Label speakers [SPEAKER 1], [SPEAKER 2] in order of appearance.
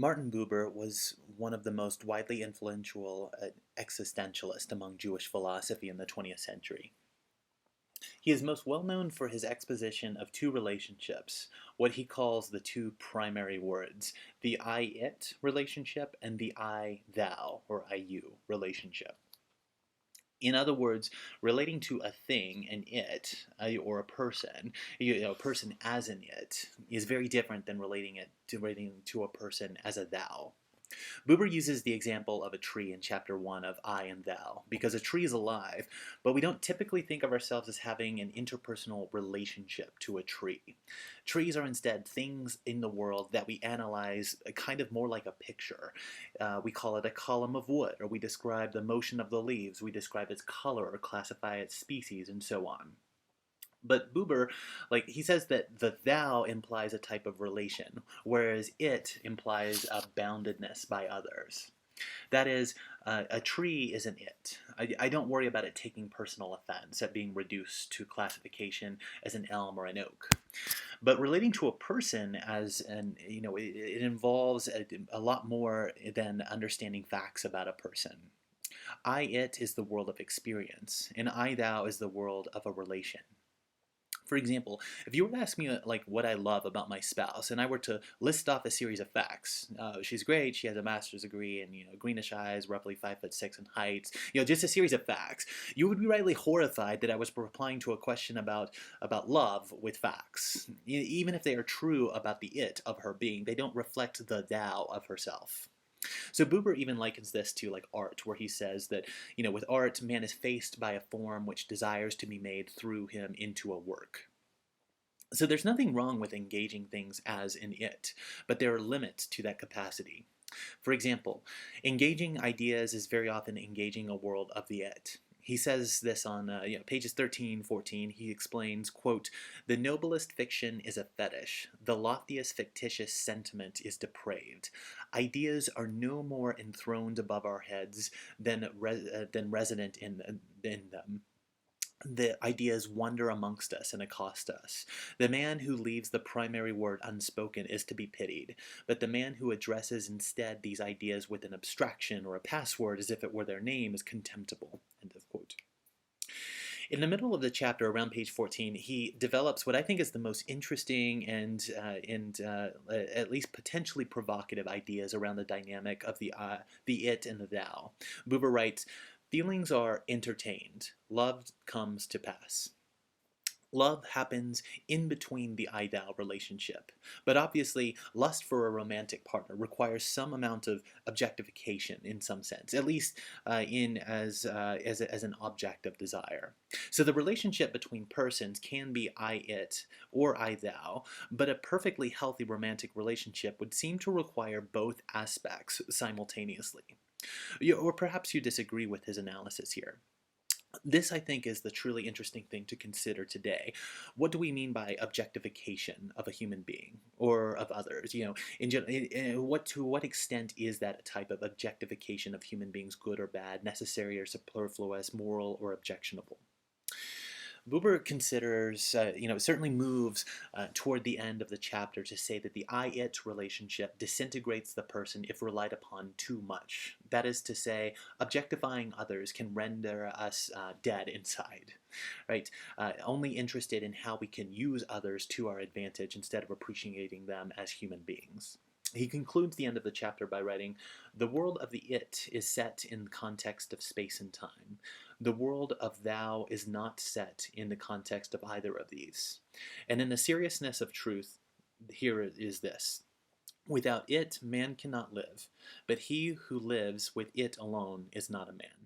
[SPEAKER 1] Martin Buber was one of the most widely influential existentialists among Jewish philosophy in the 20th century. He is most well known for his exposition of two relationships, what he calls the two primary words, the I-it relationship and the I-thou, or I-you relationship. In other words, relating to a thing, an it, or a person, a person as an it, is very different than relating to a person as a thou. Buber uses the example of a tree in chapter 1 of I and Thou, because a tree is alive, but we don't typically think of ourselves as having an interpersonal relationship to a tree. Trees are instead things in the world that we analyze kind of more like a picture. We call it a column of wood, or we describe the motion of the leaves, we describe its color or classify its species, and so on. But Buber, he says that the thou implies a type of relation, whereas it implies a boundedness by others. That is, a tree is an it. I don't worry about it taking personal offense at being reduced to classification as an elm or an oak. But relating to a person as it involves a lot more than understanding facts about a person. I-it is the world of experience, and I-thou is the world of a relation. For example, if you were to ask me what I love about my spouse, and I were to list off a series of facts, she's great, she has a master's degree, and greenish eyes, roughly 5'6" in height, just a series of facts, you would be rightly horrified that I was replying to a question about love with facts. Even if they are true about the it of her being, they don't reflect the thou of herself. So Buber even likens this to art, where he says that, with art, man is faced by a form which desires to be made through him into a work. So there's nothing wrong with engaging things as an it, but there are limits to that capacity. For example, engaging ideas is very often engaging a world of the it. He says this on pages 13, 14. He explains, quote, "The noblest fiction is a fetish. The loftiest fictitious sentiment is depraved. Ideas are no more enthroned above our heads than resident in them. The ideas wander amongst us and accost us. The man who leaves the primary word unspoken is to be pitied, but the man who addresses instead these ideas with an abstraction or a password as if it were their name is contemptible." End of quote. In the middle of the chapter, around page 14, he develops what I think is the most interesting and at least potentially provocative ideas around the dynamic of the it and the thou. Buber writes, "Feelings are entertained. Love comes to pass." Love happens in between the I-thou relationship, but obviously lust for a romantic partner requires some amount of objectification in some sense, at least as an object of desire. So the relationship between persons can be I-it or I-thou, but a perfectly healthy romantic relationship would seem to require both aspects simultaneously. Or perhaps you disagree with his analysis here. This, I think, is the truly interesting thing to consider today. What do we mean by objectification of a human being or of others? To what extent is that a type of objectification of human beings good or bad, necessary or superfluous, moral or objectionable? Buber considers, certainly moves toward the end of the chapter to say that the I-it relationship disintegrates the person if relied upon too much. That is to say, objectifying others can render us dead inside, right? Only interested in how we can use others to our advantage instead of appreciating them as human beings. He concludes the end of the chapter by writing, "The world of the it is set in the context of space and time. The world of thou is not set in the context of either of these. And in the seriousness of truth, here is this. Without it, man cannot live, but he who lives with it alone is not a man."